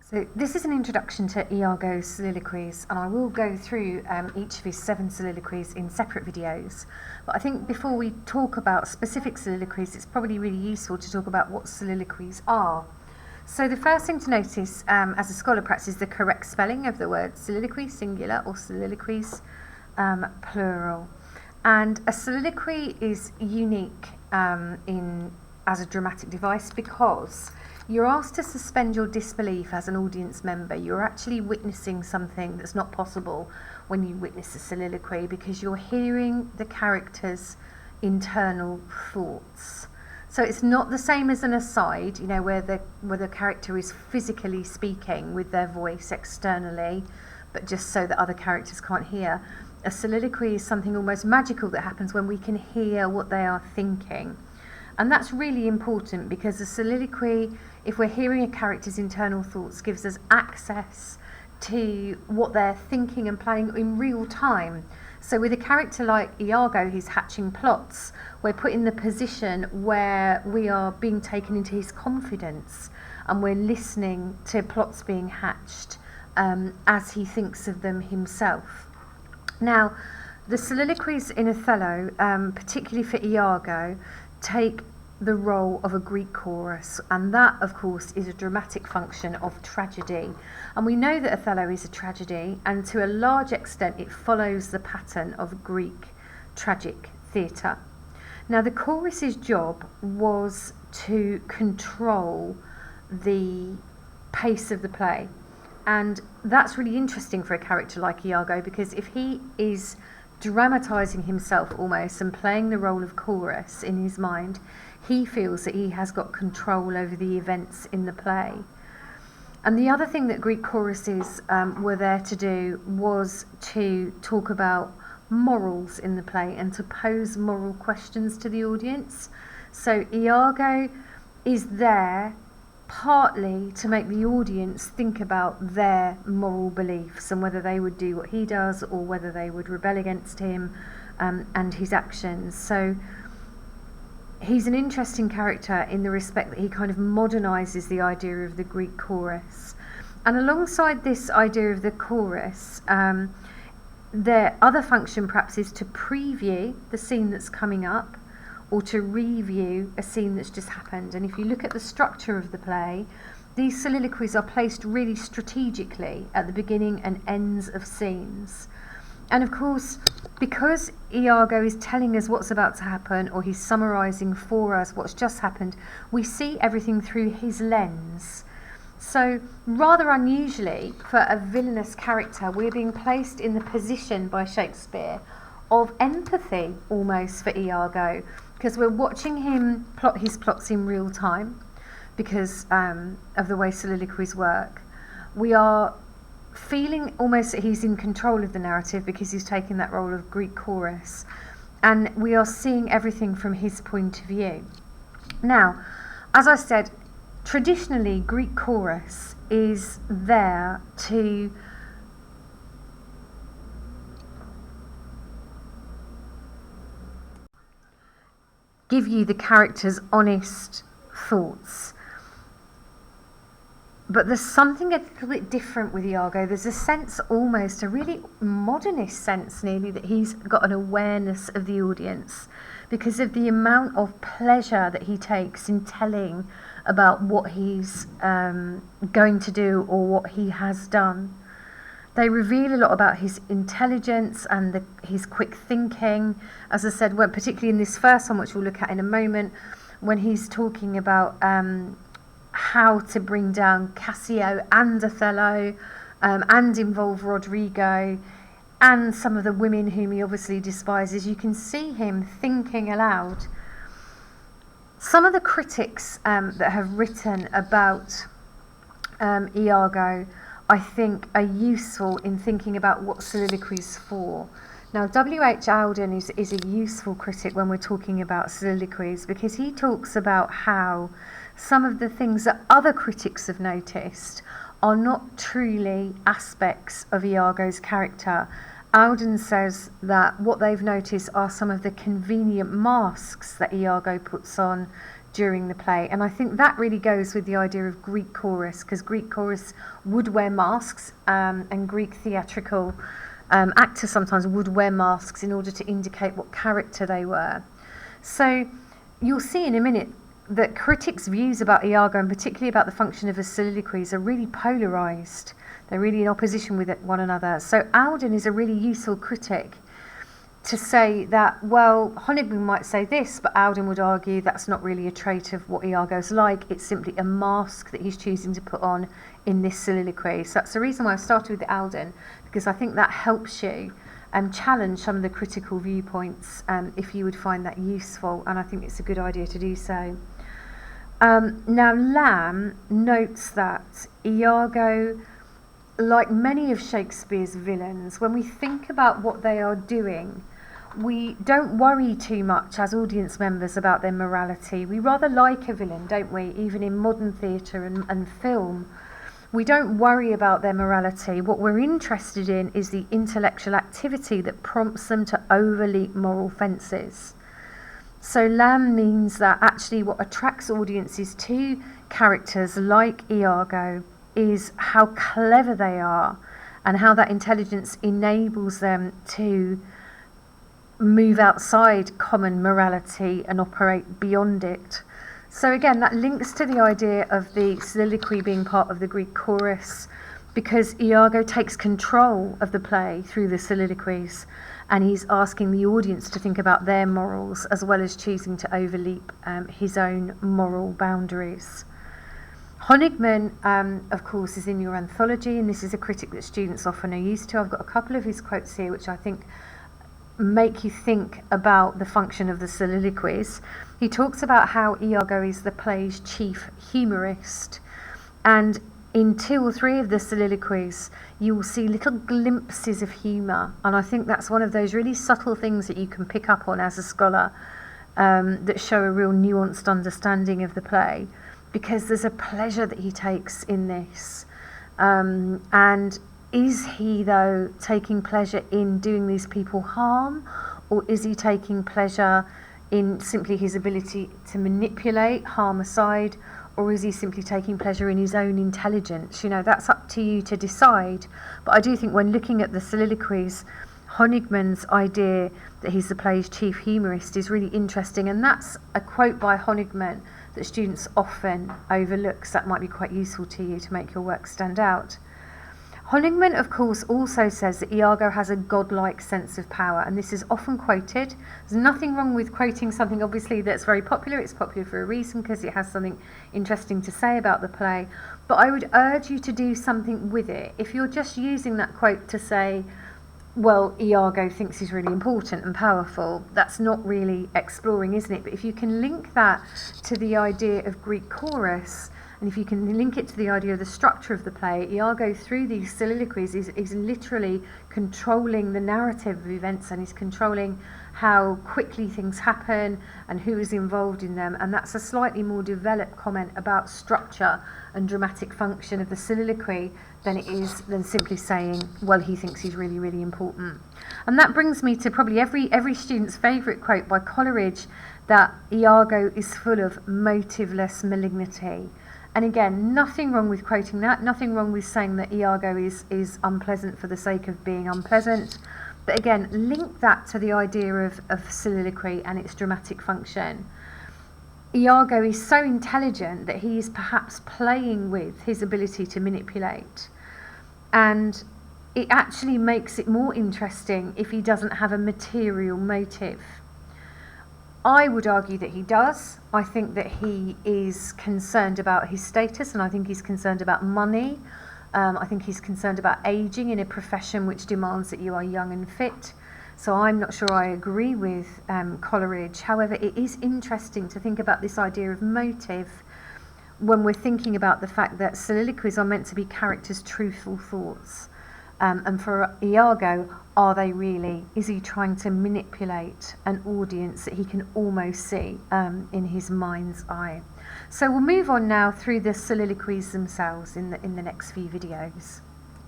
So this is an introduction to Iago's soliloquies, and I will go through each of his 7 soliloquies in separate videos. But I think before we talk about specific soliloquies, it's probably really useful to talk about what soliloquies are. So the first thing to notice as a scholar perhaps is the correct spelling of the word soliloquy, singular, or soliloquies, plural. And a soliloquy is unique as a dramatic device because you're asked to suspend your disbelief as an audience member. You're actually witnessing something that's not possible when you witness a soliloquy because you're hearing the character's internal thoughts. So it's not the same as an aside, where the character is physically speaking with their voice externally, but just so that other characters can't hear. A soliloquy is something almost magical that happens when we can hear what they are thinking. And that's really important because a soliloquy, if we're hearing a character's internal thoughts, gives us access to what they're thinking and planning in real time. So with a character like Iago, who's hatching plots, we're put in the position where we are being taken into his confidence and we're listening to plots being hatched as he thinks of them himself. Now, the soliloquies in Othello, particularly for Iago, take the role of a Greek chorus, and that of course is a dramatic function of tragedy, and we know that Othello is a tragedy, and to a large extent it follows the pattern of Greek tragic theatre. Now the chorus's job was to control the pace of the play, and that's really interesting for a character like Iago because if he is dramatising himself almost and playing the role of chorus in his mind, he feels that he has got control over the events in the play. And the other thing that Greek choruses were there to do was to talk about morals in the play and to pose moral questions to the audience. So Iago is there partly to make the audience think about their moral beliefs and whether they would do what he does or whether they would rebel against him and his actions. So he's an interesting character in the respect that he kind of modernises the idea of the Greek chorus. And alongside this idea of the chorus, their other function perhaps is to preview the scene that's coming up or to review a scene that's just happened. And if you look at the structure of the play, these soliloquies are placed really strategically at the beginning and ends of scenes. And of course, because Iago is telling us what's about to happen, or he's summarising for us what's just happened, we see everything through his lens. So rather unusually for a villainous character, we're being placed in the position by Shakespeare of empathy almost for Iago, because we're watching him plot his plots in real time because of the way soliloquies work. We are feeling almost that he's in control of the narrative because he's taken that role of Greek chorus, and we are seeing everything from his point of view. Now, as I said, traditionally Greek chorus is there to give you the character's honest thoughts. But there's something a little bit different with Iago. There's a sense, almost a really modernist sense nearly, that he's got an awareness of the audience because of the amount of pleasure that he takes in telling about what he's going to do or what he has done. They reveal a lot about his intelligence and his quick thinking. As I said, particularly in this first one, which we'll look at in a moment, when he's talking about how to bring down Cassio and Othello and involve Rodrigo and some of the women whom he obviously despises, you can see him thinking aloud. Some of the critics that have written about Iago, I think, are useful in thinking about what soliloquies for. Now, W.H. Auden is a useful critic when we're talking about soliloquies because he talks about how some of the things that other critics have noticed are not truly aspects of Iago's character. Auden says that what they've noticed are some of the convenient masks that Iago puts on during the play. And I think that really goes with the idea of Greek chorus, because Greek chorus would wear masks, and Greek theatrical actors sometimes would wear masks in order to indicate what character they were. So you'll see in a minute that critics' views about Iago, and particularly about the function of his soliloquies, are really polarised. They're really in opposition with one another. So Alden is a really useful critic to say that, well, Honigman might say this, but Alden would argue that's not really a trait of what Iago's like. It's simply a mask that he's choosing to put on in this soliloquy. So that's the reason why I started with Alden, because I think that helps you challenge some of the critical viewpoints if you would find that useful, and I think it's a good idea to do so. Now, Lamb notes that Iago, like many of Shakespeare's villains, when we think about what they are doing, we don't worry too much as audience members about their morality. We rather like a villain, don't we? Even in modern theatre and film, we don't worry about their morality. What we're interested in is the intellectual activity that prompts them to overleap moral fences. So Lamb means that actually what attracts audiences to characters like Iago is how clever they are, and how that intelligence enables them to move outside common morality and operate beyond it. So again, that links to the idea of the soliloquy being part of the Greek chorus, because Iago takes control of the play through the soliloquies, and he's asking the audience to think about their morals as well as choosing to overleap his own moral boundaries. Honigman, of course, is in your anthology, and this is a critic that students often are used to. I've got a couple of his quotes here which I think make you think about the function of the soliloquies. He talks about how Iago is the play's chief humorist, and in 2 or 3 of the soliloquies you will see little glimpses of humour, and I think that's one of those really subtle things that you can pick up on as a scholar, that show a real nuanced understanding of the play, because there's a pleasure that he takes in this. And is he, though, taking pleasure in doing these people harm, or is he taking pleasure in simply his ability to manipulate, harm aside, or is he simply taking pleasure in his own intelligence? You know, that's up to you to decide. But I do think when looking at the soliloquies, Honigman's idea that he's the play's chief humorist is really interesting, and that's a quote by Honigman that students often overlook, so that might be quite useful to you to make your work stand out. Honigman, of course, also says that Iago has a godlike sense of power, and this is often quoted. There's nothing wrong with quoting something, obviously, that's very popular. It's popular for a reason, because it has something interesting to say about the play. But I would urge you to do something with it. If you're just using that quote to say, well, Iago thinks he's really important and powerful, that's not really exploring, isn't it? But if you can link that to the idea of Greek chorus, and if you can link it to the idea of the structure of the play, Iago, through these soliloquies, is literally controlling the narrative of events, and he's controlling how quickly things happen and who is involved in them. And that's a slightly more developed comment about structure and dramatic function of the soliloquy than it is than simply saying, well, he thinks he's really, really important. And that brings me to probably every student's favourite quote by Coleridge, that Iago is full of motiveless malignity. And again, nothing wrong with quoting that, nothing wrong with saying that Iago is unpleasant for the sake of being unpleasant. But again, link that to the idea of soliloquy and its dramatic function. Iago is so intelligent that he is perhaps playing with his ability to manipulate. And it actually makes it more interesting if he doesn't have a material motive. I would argue that he does. I think that he is concerned about his status, and I think he's concerned about money. I think he's concerned about ageing in a profession which demands that you are young and fit. So I'm not sure I agree with Coleridge. However, it is interesting to think about this idea of motive when we're thinking about the fact that soliloquies are meant to be characters' truthful thoughts. And for Iago, are they really? Is he trying to manipulate an audience that he can almost see in his mind's eye? So we'll move on now through the soliloquies themselves in the next few videos.